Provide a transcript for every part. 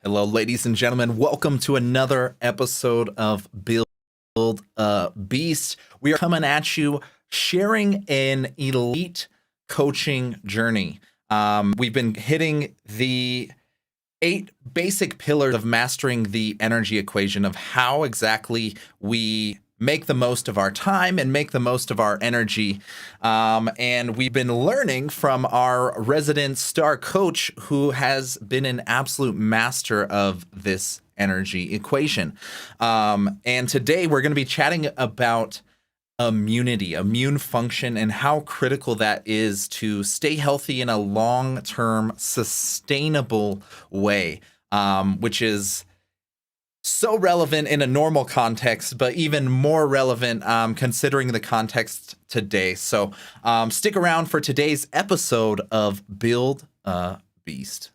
Hello, ladies and gentlemen. Welcome to another episode of Build a Beast. We are coming at you sharing an elite coaching journey. We've been hitting the 8 basic pillars of mastering the energy equation of how exactly we make the most of our time and make the most of our energy. And we've been learning from our resident star coach who has been an absolute master of this energy equation. And today we're going to be chatting about immunity, immune function, and how critical that is to stay healthy in a long-term, sustainable way, which is so relevant in a normal context, but even more relevant considering the context today. So stick around for today's episode of Build a Beast.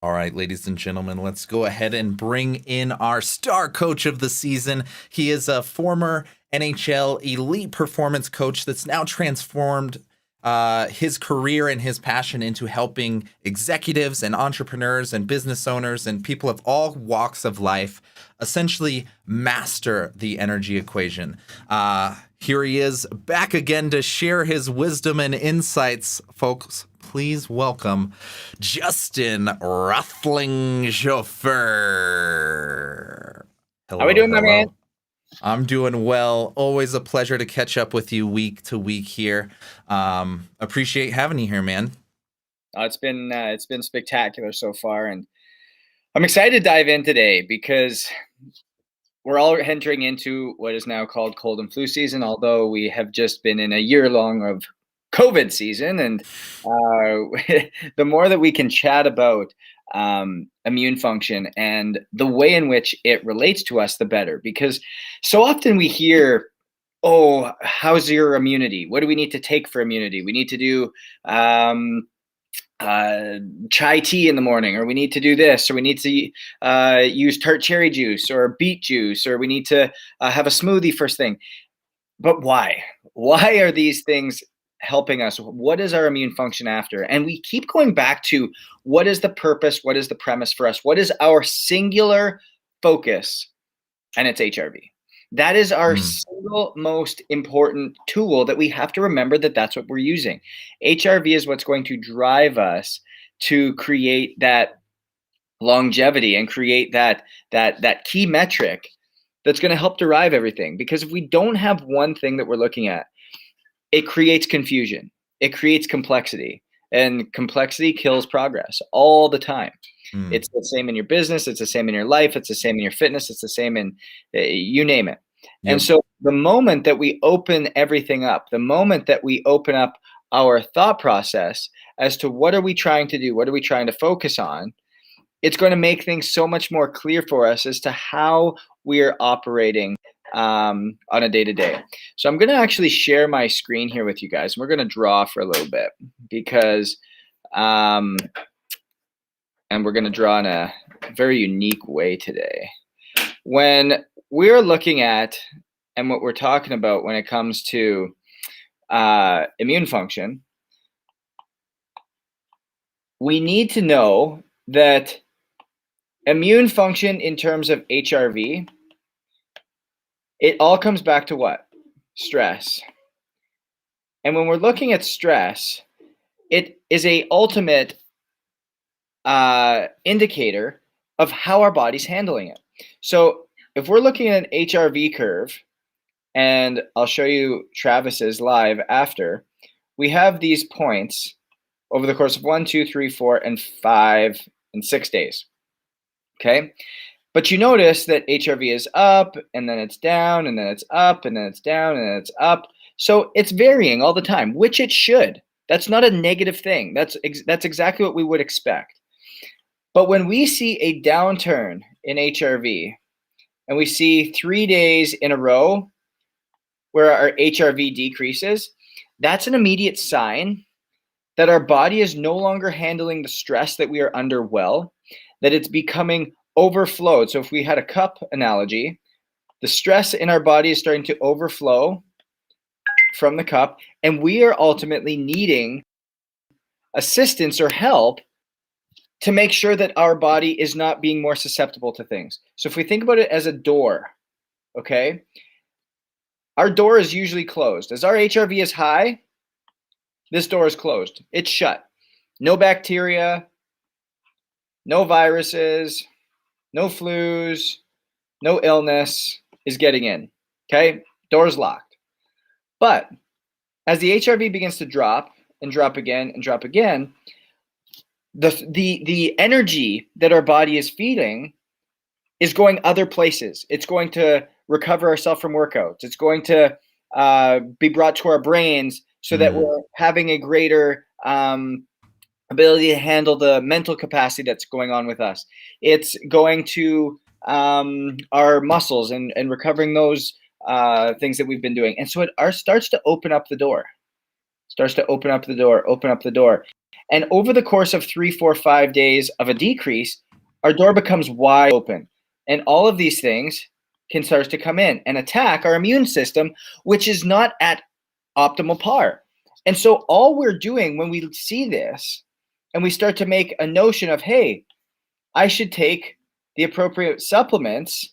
All right, ladies and gentlemen, let's go ahead and bring in our star coach of the season. He is a former NHL elite performance coach that's now transformed his career and his passion into helping executives and entrepreneurs and business owners and people of all walks of life essentially master the energy equation. Here he is back again to share his wisdom and insights, folks. Please welcome Justin Roethlingshoefer. How are we doing, my man? I'm doing well. Always a pleasure to catch up with you week to week here. Appreciate having you here, man. It's been spectacular so far, and I'm excited to dive in today because we're all entering into what is now called cold and flu season, although we have just been in a year-long of COVID season. And the more that we can chat about immune function and the way in which it relates to us, the better. Because so often we hear, oh, how's your immunity? What do we need to take for immunity? We need to do chai tea in the morning, or we need to do this, or we need to use tart cherry juice or beet juice, or we need to have a smoothie first thing. But why? Why are these things helping us? What is our immune function after? And we keep going back to what is the purpose? What is the premise for us? What is our singular focus? And it's HRV. That is our single most important tool that we have to remember that's what we're using. HRV is what's going to drive us to create that longevity and create that key metric that's going to help derive everything. Because if we don't have one thing that we're looking at, it creates confusion. It creates complexity, and complexity kills progress all the time. It's the same in your business. It's the same in your life. It's the same in your fitness. It's the same in you name it. Yep. And so the moment that we open everything up, the moment that we open up our thought process as to what are we trying to do, what are we trying to focus on, it's going to make things so much more clear for us as to how we're operating on a day-to-day. So I'm going to actually share my screen here with you guys. We're going to draw for a little bit because and we're going to draw in a very unique way today. When we're looking at and what we're talking about when it comes to immune function, we need to know that immune function in terms of HRV, it all comes back to what? Stress. And when we're looking at stress, it is a ultimate indicator of how our body's handling it. So if we're looking at an HRV curve, and I'll show you Travis's live after, we have these points over the course of 1, 2, 3, 4, and 5, and 6 days. Okay. But you notice that HRV is up, and then it's down, and then it's up, and then it's down, and then it's up. So it's varying all the time, which it should. That's not a negative thing. That's exactly what we would expect. But when we see a downturn in HRV, and we see 3 days in a row where our HRV decreases, that's an immediate sign that our body is no longer handling the stress that we are under well, that it's becoming overflowed. So if we had a cup analogy, The stress in our body is starting to overflow from the cup, and we are ultimately needing assistance or help to make sure that our body is not being more susceptible to things. So if we think about it as a door, okay, our door is usually closed. As our HRV is high, this door is closed. It's shut. No bacteria, no viruses, no flus, no illness is getting in. Okay, door's locked. But as the HRV begins to drop and drop again and drop again, the energy that our body is feeding is going other places. It's going to recover ourselves from workouts. It's going to be brought to our brains so that we're having a greater ability to handle the mental capacity that's going on with us. It's going to our muscles and recovering those things that we've been doing. And so it starts to open up the door. Open up the door. And over the course of 3, 4, 5 days of a decrease, our door becomes wide open. And all of these things can start to come in and attack our immune system, which is not at optimal par. And so all we're doing when we see this and we start to make a notion of, hey, I should take the appropriate supplements.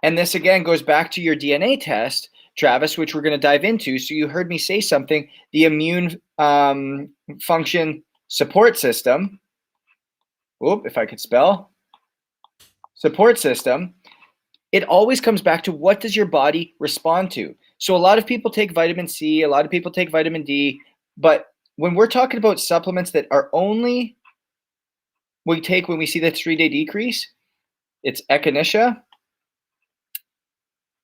And this again goes back to your DNA test, Travis, which we're going to dive into. So you heard me say something, the immune function support system. If I could spell. Support system. It always comes back to, what does your body respond to? So a lot of people take vitamin C, a lot of people take vitamin D, but when we're talking about supplements that are only we take when we see the 3-day decrease, it's echinacea,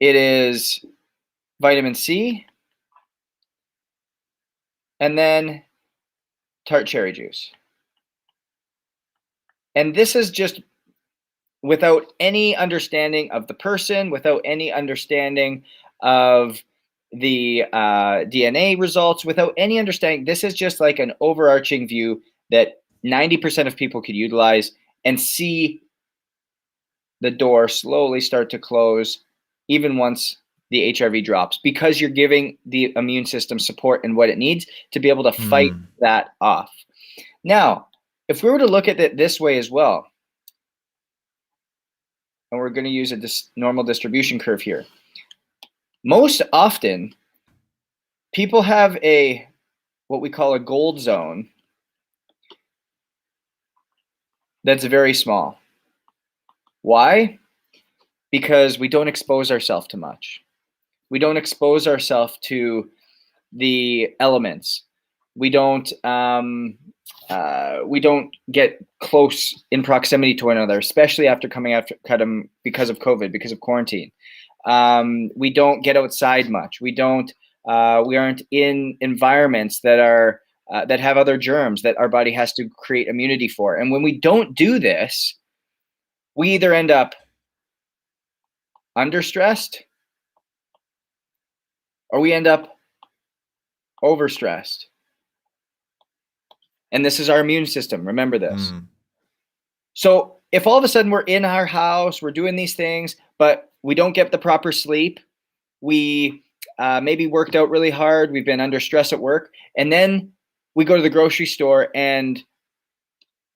it is vitamin C, and then tart cherry juice. And this is just without any understanding of the person, without any understanding of the DNA results, without any understanding. This is just like an overarching view that 90% of people could utilize and see the door slowly start to close, even once the HRV drops, because you're giving the immune system support and what it needs to be able to fight that off. Now, if we were to look at it this way as well, and we're going to use a normal distribution curve here. Most often, people have what we call a gold zone that's very small. Why? Because we don't expose ourselves to much. We don't expose ourselves to the elements. We don't get close in proximity to one another, especially after coming after because of COVID, because of quarantine. We don't get outside much. We aren't in environments that are that have other germs that our body has to create immunity for. And when we don't do this, we either end up understressed or we end up overstressed. And this is our immune system. Remember this. So if all of a sudden we're in our house, we're doing these things, but we don't get the proper sleep, we maybe worked out really hard, we've been under stress at work, and then we go to the grocery store and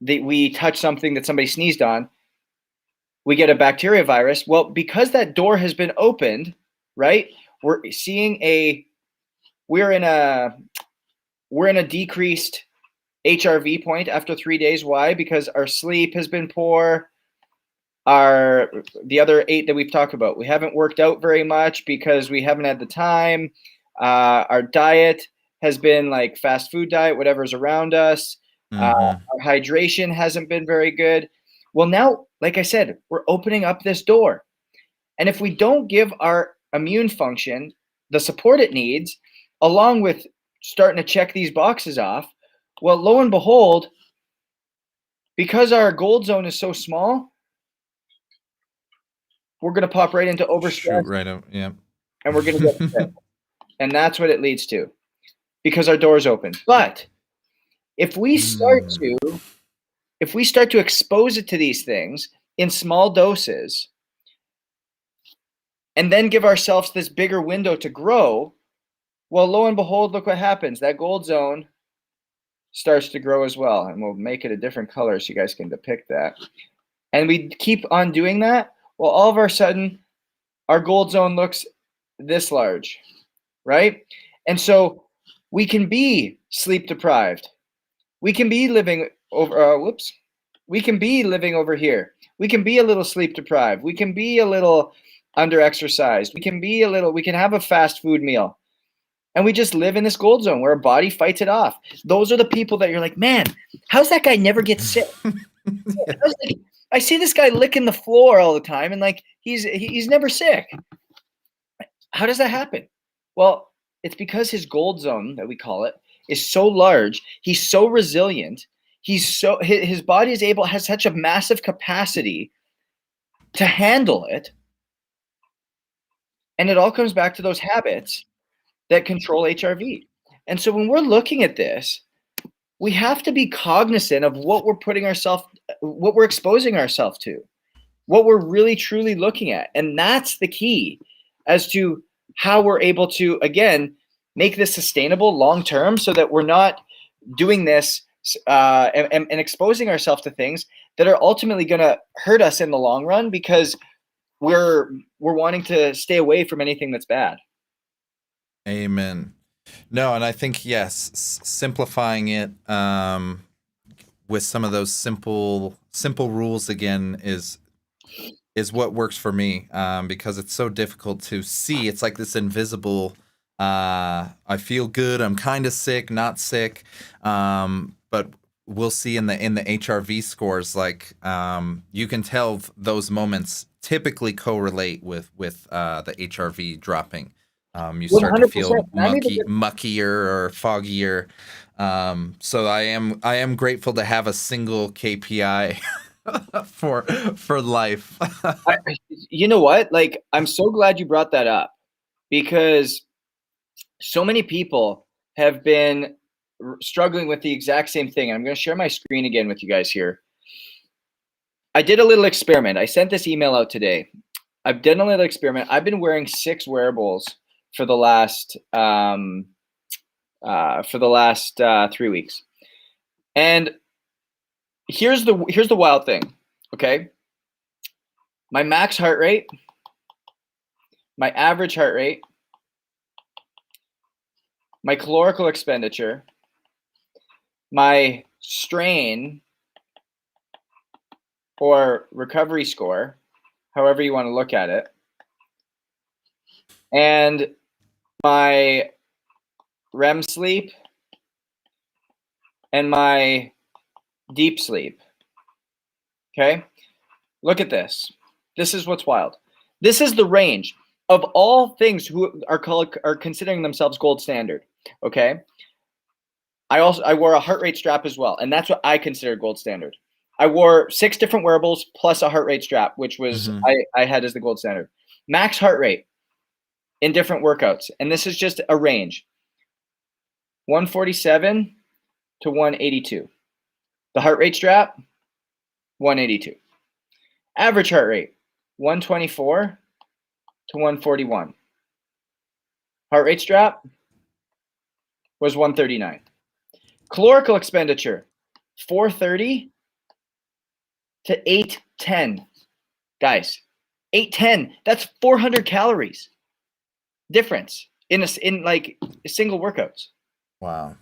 we touch something that somebody sneezed on, we get a bacteria virus. Well, because that door has been opened, right? We're in a decreased HRV point after 3 days. Why? Because our sleep has been poor. The other 8 that we've talked about, we haven't worked out very much because we haven't had the time. Our diet has been like fast food diet, whatever's around us. Our hydration hasn't been very good. Well, now, like I said, we're opening up this door. And if we don't give our immune function the support it needs, along with starting to check these boxes off, well, lo and behold, because our gold zone is so small, we're going to pop right into overstress. Shoot right out, yeah. And we're going to get sick. And that's what it leads to, because our door is open. But if we start to expose it to these things in small doses, and then give ourselves this bigger window to grow, well, lo and behold, look what happens. That gold zone starts to grow as well. And we'll make it a different color so you guys can depict that. And we keep on doing that. Well, all of a sudden, our gold zone looks this large, right? And so we can be sleep deprived. We can be living over, we can be living over here. We can be a little sleep deprived. We can be a little under exercised. We can have a fast food meal. And we just live in this gold zone where our body fights it off. Those are the people that you're like, man, how's that guy never get sick? I see this guy licking the floor all the time, and like he's never sick. How does that happen? Well, it's because his gold zone, that we call it, is so large. He's so resilient. His body has such a massive capacity to handle it. And it all comes back to those habits that control HRV. And so when we're looking at this, we have to be cognizant of what we're exposing ourselves to, what we're really truly looking at. And that's the key as to how we're able to, again, make this sustainable long-term so that we're not doing this and exposing ourselves to things that are ultimately going to hurt us in the long run because we're wanting to stay away from anything that's bad. Amen. No, and I think, yes, simplifying it with some of those simple rules again is what works for me, because it's so difficult to see. It's like this invisible, I feel good, I'm kind of sick, not sick, but we'll see in the HRV scores, like you can tell those moments typically correlate with the HRV dropping. You start to feel muckier or foggier. So I am grateful to have a single KPI for life. You know what? Like, I'm so glad you brought that up, because so many people have been struggling with the exact same thing. I'm going to share my screen again with you guys here. I did a little experiment. I sent this email out today. I've done a little experiment. I've been wearing 6 wearables for the last 3 weeks. And here's the wild thing, okay? My max heart rate, my average heart rate, my calorical expenditure, my strain or recovery score, however you want to look at it, and my REM sleep and my deep sleep. Okay? Look at this. This is what's wild. This is the range of all things who are considering themselves gold standard. Okay? I wore a heart rate strap as well, and that's what I consider gold standard. I wore 6 different wearables plus a heart rate strap, which was I had as the gold standard. Max heart rate in different workouts, and this is just a range. 147 to 182. The heart rate strap, 182. Average heart rate, 124 to 141. Heart rate strap was 139. Calorical expenditure, 430 to 810. Guys, 810, that's 400 calories difference in like single workouts. Wow.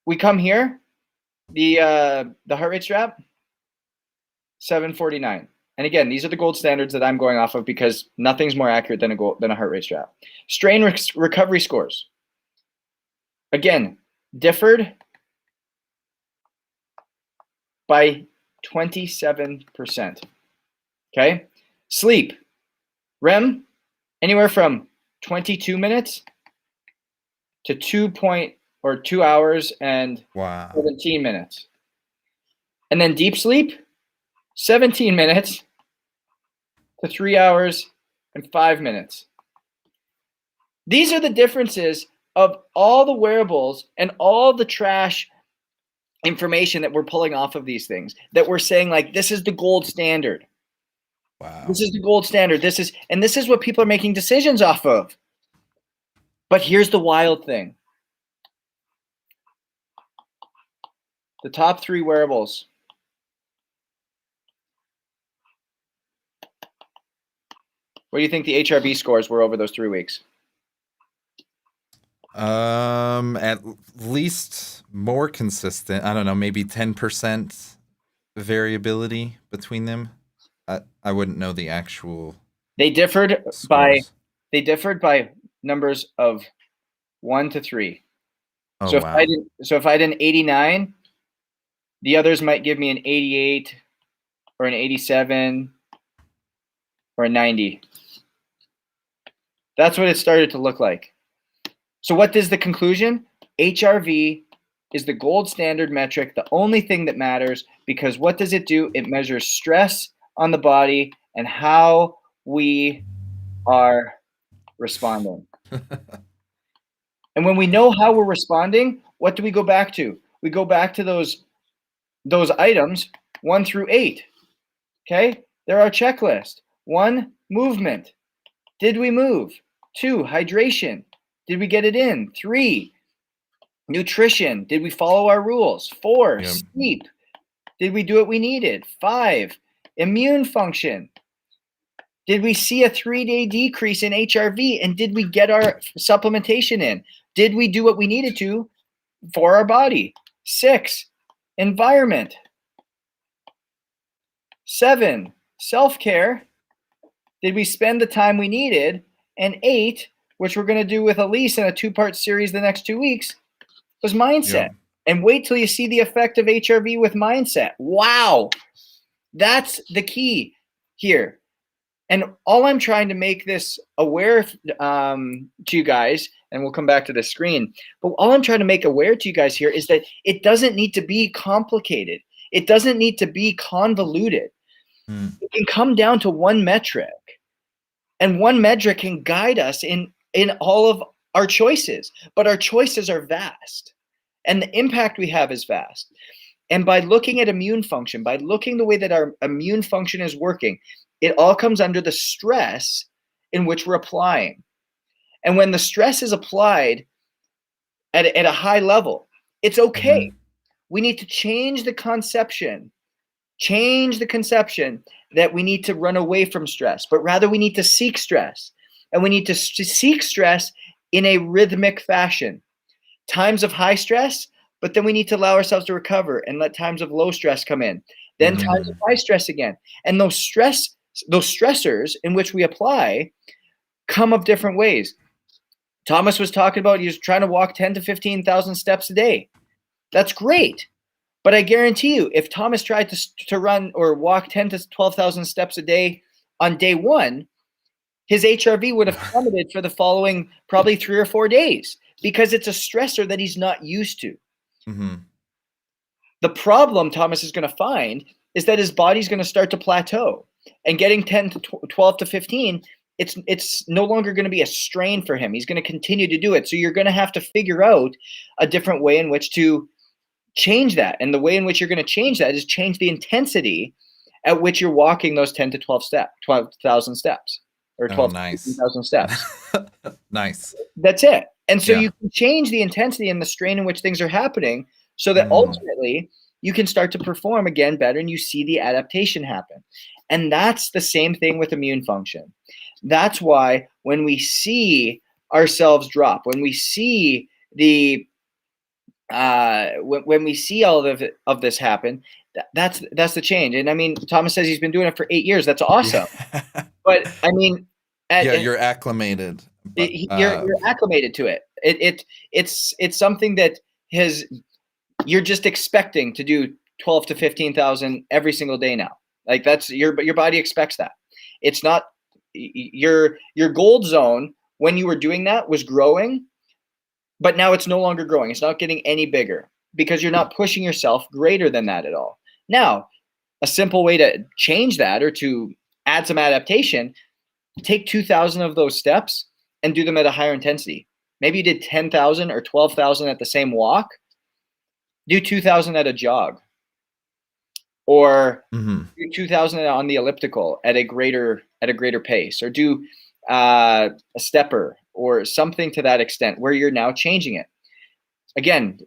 We come here, the heart rate strap, 749. And again, these are the gold standards that I'm going off of because nothing's more accurate than a heart rate strap. Strain recovery scores, again, differed by 27%. Okay? Sleep, REM, anywhere from 22 minutes to 2 hours and 17 minutes. And then deep sleep, 17 minutes to 3 hours and 5 minutes. These are the differences of all the wearables and all the trash information that we're pulling off of these things, that we're saying like, this is the gold standard. Wow. This is the gold standard. This is what people are making decisions off of. But here's the wild thing. The top 3 wearables. What do you think the HRV scores were over those 3 weeks? At least more consistent. I don't know, maybe 10% variability between them. I wouldn't know the actual They differed scores. by numbers of 1 to 3. Oh, So wow. if I did an 89, the others might give me an 88 or an 87 or a 90. That's what it started to look like. So what is the conclusion? HRV is the gold standard metric, the only thing that matters, because what does it do? It measures stress on the body and how we are responding. And when we know how we're responding, what do we go back to? We go back to those items 1 through 8. Okay? They're our checklist. 1, movement. Did we move? 2, hydration. Did we get it in? 3, nutrition. Did we follow our rules? 4, Yep. sleep. Did we do what we needed? 5, immune function. Did we see a 3-day decrease in HRV, and did we get our supplementation in? Did we do what we needed to for our body? 6, environment. 7, self-care. Did we spend the time we needed? And 8, which we're going to do with Elise in a 2-part series the next 2 weeks, was mindset. Yep. And wait till you see the effect of HRV with mindset. Wow. That's the key here. And all I'm trying to make this aware to you guys, and we'll come back to the screen, but all I'm trying to make aware to you guys here is that it doesn't need to be complicated. It doesn't need to be convoluted. It can come down to one metric, and one metric can guide us in all of our choices, but our choices are vast, and the impact we have is vast. And by looking at immune function, by looking the way that our immune function is working, it all comes under the stress in which we're applying. And when the stress is applied at a high level, it's okay. Mm-hmm. We need to change the conception that we need to run away from stress, but rather we need to seek stress. And we need to seek stress in a rhythmic fashion. Times of high stress, but then we need to allow ourselves to recover and let times of low stress come in. Then times of high stress again. And those stressors in which we apply come of different ways. Thomas was talking about he was trying to walk 10 to 15,000 steps a day. That's great. But I guarantee you, if Thomas tried to run or walk 10 to 12,000 steps a day on day 1, his HRV would have plummeted for the following probably 3 or 4 days because it's a stressor that he's not used to. Mm-hmm. The problem Thomas is going to find is that his body's going to start to plateau, and getting 10 to 12 to 15, it's no longer going to be a strain for him. He's going to continue to do it. So you're going to have to figure out a different way in which to change that. And the way in which you're going to change that is change the intensity at which you're walking those 10 to 12,000 steps or 12,000 steps. Nice. That's it. And so you can change the intensity and the strain in which things are happening so that ultimately you can start to perform again better and you see the adaptation happen. And that's the same thing with immune function. That's why when we see ourselves drop, when we see the when we see all of this happen, that's the change. And I mean, Thomas says he's been doing it for 8 years. That's awesome. But I mean, you're acclimated. But, you're acclimated to it. It's something that you're just expecting to do 12 to 15,000 every single day now. Like that's your body expects that. It's not your gold zone when you were doing that was growing, but now it's no longer growing. It's not getting any bigger because you're not pushing yourself greater than that at all. Now, a simple way to change that or to add some adaptation, take 2,000 of those steps and do them at a higher intensity. Maybe you did 10,000 or 12,000 at the same walk. Do 2,000 at a jog. or Mm-hmm. do 2,000 on the elliptical at a greater pace, or do a stepper or something to that extent where you're now changing it. Again,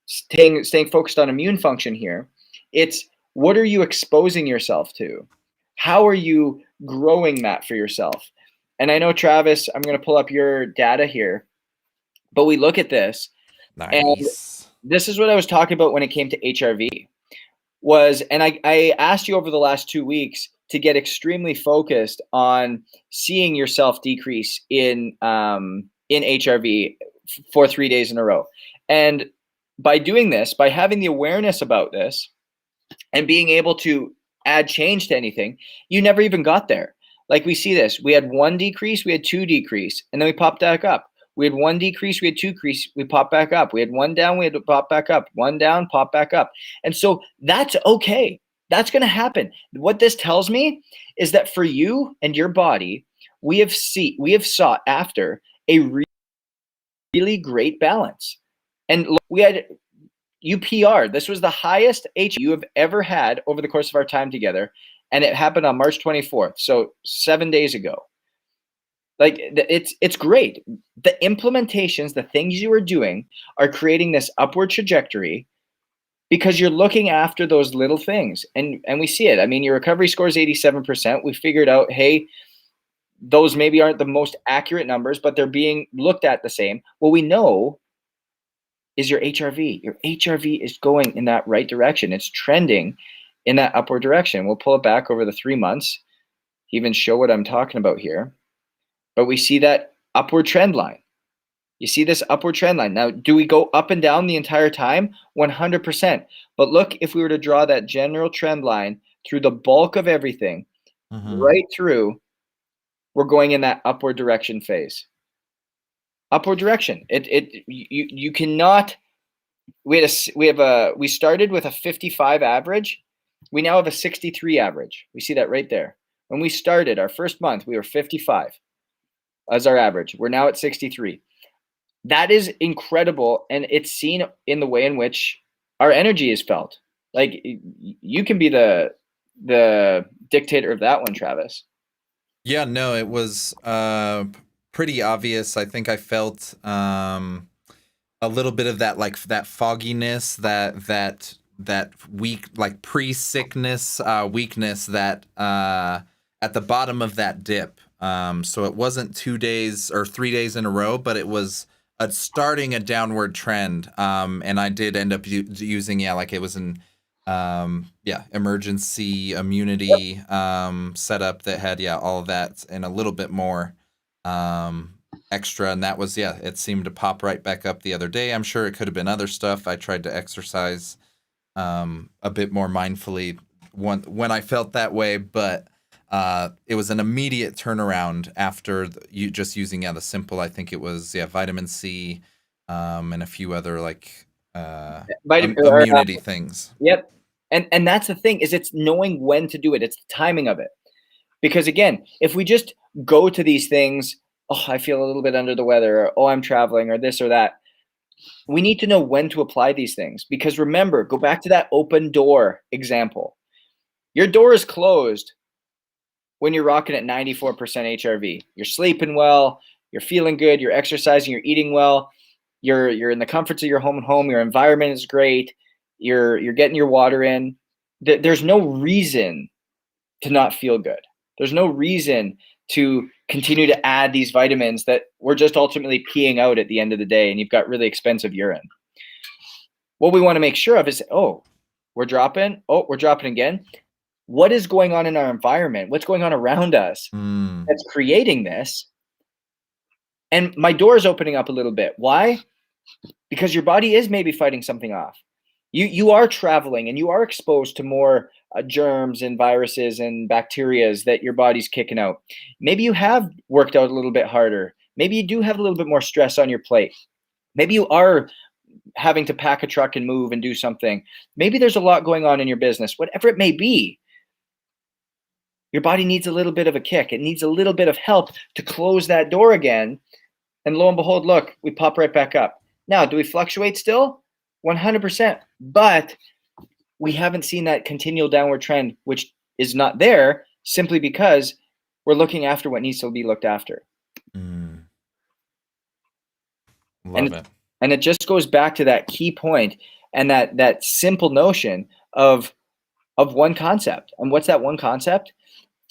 staying focused on immune function here. It's what are you exposing yourself to? How are you growing that for yourself? And I know, Travis, I'm going to pull up your data here, but we look at this, and Nice. this is what I was talking about when it came to HRV. And I asked you over the last 2 weeks to get extremely focused on seeing yourself decrease in HRV for 3 days in a row. And by doing this, by having the awareness about this and being able to add change to anything, you never even got there. Like we see this, we had 1 decrease, we had 2 decrease, and then we popped back up. We had 1 decrease, we had 2 decrease, we popped back up. We had 1 down, we had to pop back up. 1 down, pop back up. And so that's okay. That's going to happen. What this tells me is that for you and your body, we have sought after a really great balance. And we had UPR. This was the highest H you have ever had over the course of our time together, and it happened on March 24th, so 7 days ago. Like it's great. The implementations, the things you are doing are creating this upward trajectory because you're looking after those little things. And we see it. I mean, your recovery score is 87%. We figured out, hey, those maybe aren't the most accurate numbers, but they're being looked at the same. What we know is your HRV. Your HRV is going in that right direction. It's trending in that upward direction. We'll pull it back over the 3 months, even show what I'm talking about here. But we see that upward trend line. You see this upward trend line. Now, do we go up and down the entire time? 100%. But look, if we were to draw that general trend line through the bulk of everything, right through, we're going in that upward direction phase. Upward direction. You cannot. We started with a 55 average. We now have a 63 average. We see that right there. When we started our first month, we were 55 as our average. We're now at 63. That is incredible, and it's seen in the way in which our energy is felt. Like you can be the dictator of that one, Travis. Yeah, no, it was pretty obvious. I think I felt a little bit of that, like that fogginess, that weak, like pre-sickness weakness that at the bottom of that dip. So it wasn't 2 days or 3 days in a row, but it was starting a downward trend. And I did end up using, like it was an emergency immunity setup that had all of that and a little bit more extra, and that was it seemed to pop right back up the other day. I'm sure it could have been other stuff. I tried to exercise a bit more mindfully when I felt that way, but it was an immediate turnaround after you just using the simple, I think it was vitamin C and a few other like immunity things. Yep. And that's the thing, is it's knowing when to do it. It's the timing of it. Because again, if we just go to these things, oh, I feel a little bit under the weather, or oh, I'm traveling, or this or that, we need to know when to apply these things. Because remember, go back to that open door example. Your door is closed when you're rocking at 94% HRV. You're sleeping well, you're feeling good, you're exercising, you're eating well, you're in the comforts of your home, your environment is great, you're getting your water in. There's no reason to not feel good. There's no reason to continue to add these vitamins that we're just ultimately peeing out at the end of the day, and you've got really expensive urine. What we want to make sure of is, we're dropping again. What is going on in our environment? What's going on around us that's creating this? And my door is opening up a little bit. Why? Because your body is maybe fighting something off. You are traveling and you are exposed to more germs and viruses and bacterias that your body's kicking out. Maybe you have worked out a little bit harder. Maybe you do have a little bit more stress on your plate. Maybe you are having to pack a truck and move and do something. Maybe there's a lot going on in your business, whatever it may be. Your body needs a little bit of a kick. It needs a little bit of help to close that door again. And lo and behold, look, we pop right back up. Now, do we fluctuate still? 100%. But we haven't seen that continual downward trend, which is not there simply because we're looking after what needs to be looked after. Love it. And it just goes back to that key point and that simple notion of one concept. And what's that one concept?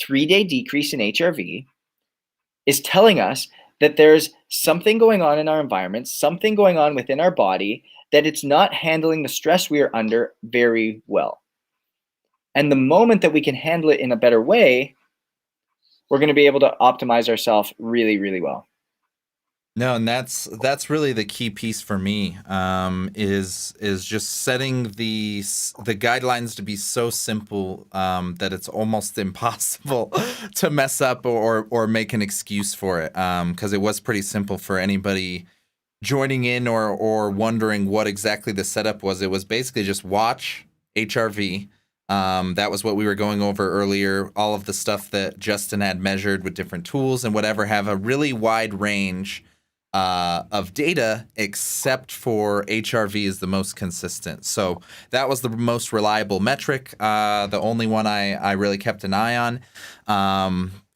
3-day decrease in HRV is telling us that there's something going on in our environment, something going on within our body, that it's not handling the stress we are under very well. And the moment that we can handle it in a better way, we're going to be able to optimize ourselves really, really well. No, and that's really the key piece for me, is just setting the guidelines to be so simple, that it's almost impossible to mess up or make an excuse for it, because it was pretty simple for anybody joining in or wondering what exactly the setup was. It was basically just watch HRV. That was what we were going over earlier. All of the stuff that Justin had measured with different tools and whatever have a really wide range of data, except for HRV is the most consistent. So that was the most reliable metric, the only one I really kept an eye on.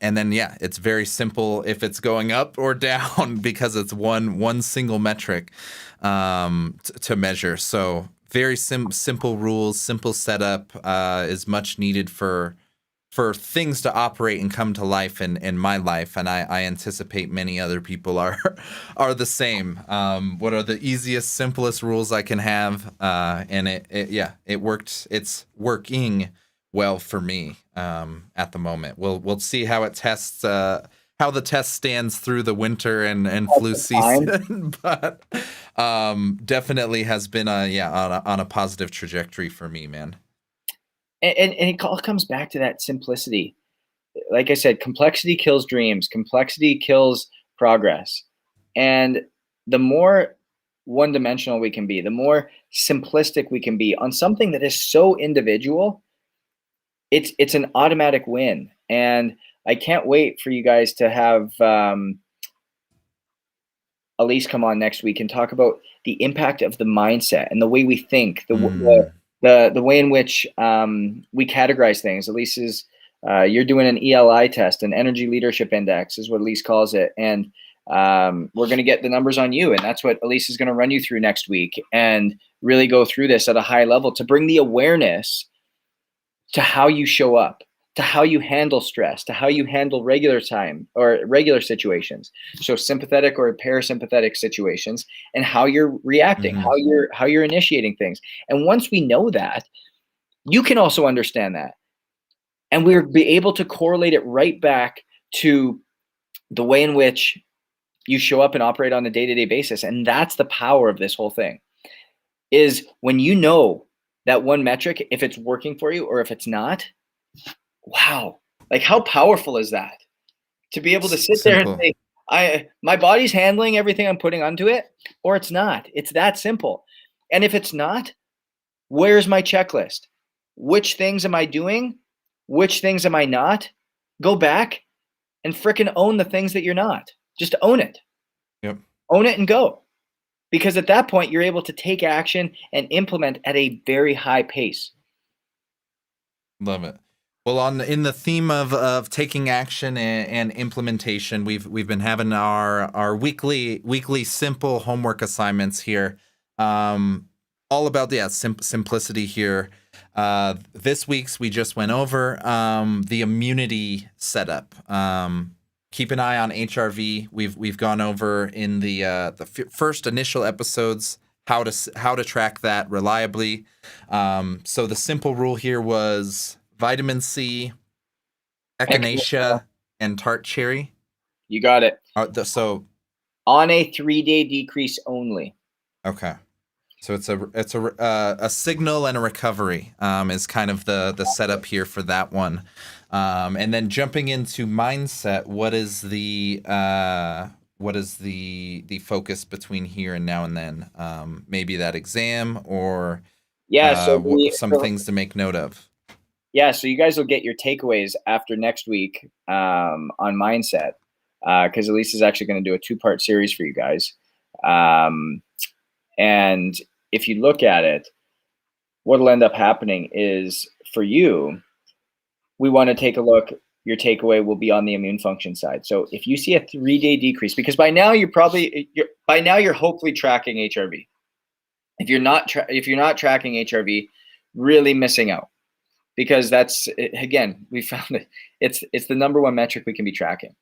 And then, yeah, it's very simple if it's going up or down because it's one single metric to measure. So very simple rules, simple setup is much needed for things to operate and come to life in my life, and I anticipate many other people are the same. What are the easiest, simplest rules I can have? And it worked. It's working well for me at the moment. We'll see how it tests. How the test stands through the winter and flu season, but definitely has been on a positive trajectory for me, man. And it all comes back to that simplicity. Like I said, complexity kills dreams. Complexity kills progress. And the more one-dimensional we can be, the more simplistic we can be on something that is so individual, it's an automatic win. And I can't wait for you guys to have Elise come on next week and talk about the impact of the mindset and the way we think, the way in which we categorize things. Elise is you're doing an ELI test, an energy leadership index is what Elise calls it, and we're going to get the numbers on you, and that's what Elise is going to run you through next week and really go through this at a high level to bring the awareness to how you show up, to how you handle stress, to how you handle regular time or regular situations. So sympathetic or parasympathetic situations, and how you're reacting, how you're initiating things. And once we know that, you can also understand that. And we'll be able to correlate it right back to the way in which you show up and operate on a day-to-day basis. And that's the power of this whole thing, is when you know that one metric, if it's working for you or if it's not. Wow. Like, how powerful is that? To be able to sit there and say, my body's handling everything I'm putting onto it, or it's not. It's that simple. And if it's not, where's my checklist? Which things am I doing? Which things am I not? Go back and frickin' own the things that you're not. Just own it. Yep. Own it and go. Because at that point, you're able to take action and implement at a very high pace. Love it. Well, in the theme of taking action and implementation, we've been having our weekly simple homework assignments here, all about simplicity here. This week's we just went over the immunity setup. Keep an eye on HRV. We've gone over in the first initial episodes how to track that reliably. So the simple rule here was vitamin C, echinacea, and tart cherry. You got it. So on a 3-day decrease only. Okay. So it's a signal and a recovery is kind of the setup here for that one. And then jumping into mindset, what is the focus between here and now and then? Maybe that exam or some things to make note of. Yeah, so you guys will get your takeaways after next week on mindset, because Elise is actually going to do a 2-part series for you guys. And if you look at it, what'll end up happening is for you, we want to take a look. Your takeaway will be on the immune function side. So if you see a 3-day decrease, because by now you're hopefully tracking HRV. If you're not tracking HRV, really missing out, because that's, again, we found that it's the number one metric we can be tracking.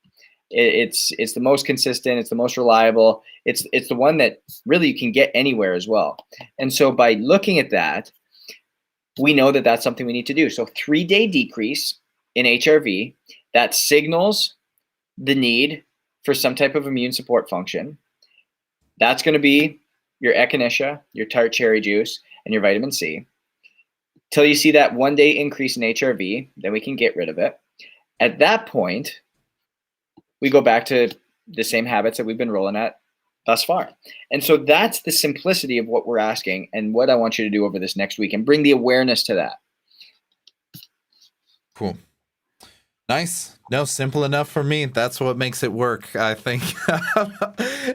It's the most consistent, it's the most reliable, it's the one that really you can get anywhere as well. And so by looking at that, we know that that's something we need to do. So 3-day decrease in HRV, that signals the need for some type of immune support function. That's going to be your echinacea, your tart cherry juice, and your vitamin C. Till you see that 1-day increase in HRV, then we can get rid of it. At that point, we go back to the same habits that we've been rolling at thus far. And so that's the simplicity of what we're asking and what I want you to do over this next week, and bring the awareness to that. Cool. Nice. No, simple enough for me. That's what makes it work. I think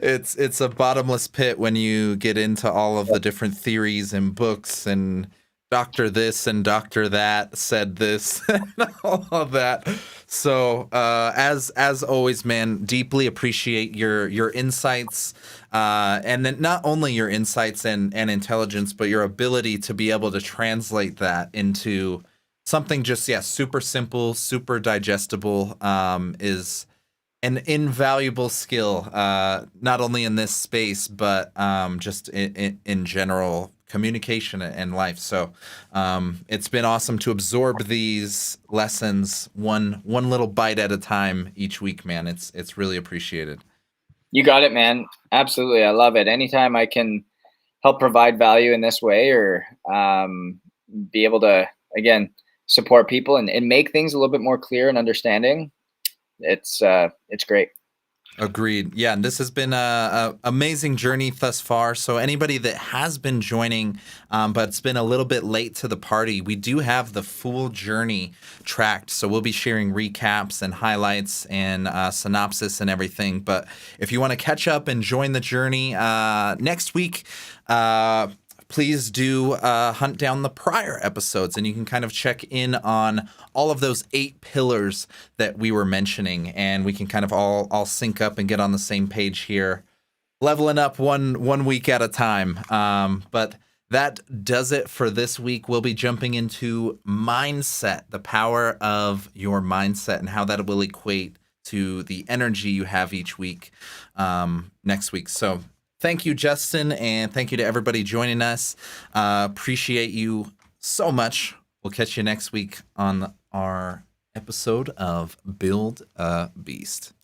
it's a bottomless pit when you get into all of the different theories and books and doctor this and doctor that said this and all of that. So as always, man, deeply appreciate your insights, and then not only your insights and intelligence, but your ability to be able to translate that into something just, super simple, super digestible, is an invaluable skill, not only in this space, but just in general communication and life. So it's been awesome to absorb these lessons one little bite at a time each week, man. It's really appreciated. You got it, man. Absolutely. I love it. Anytime I can help provide value in this way, or be able to, again, support people and make things a little bit more clear and understanding, it's great. Agreed. Yeah, and this has been a amazing journey thus far. So anybody that has been joining, but it's been a little bit late to the party, we do have the full journey tracked. So we'll be sharing recaps and highlights and synopsis and everything. But if you want to catch up and join the journey next week, please do hunt down the prior episodes, and you can kind of check in on all of those 8 pillars that we were mentioning, and we can kind of all sync up and get on the same page here, leveling up one week at a time. But that does it for this week. We'll be jumping into mindset, the power of your mindset, and how that will equate to the energy you have each week next week. So thank you, Justin, and thank you to everybody joining us. Appreciate you so much. We'll catch you next week on our episode of Build a Beast.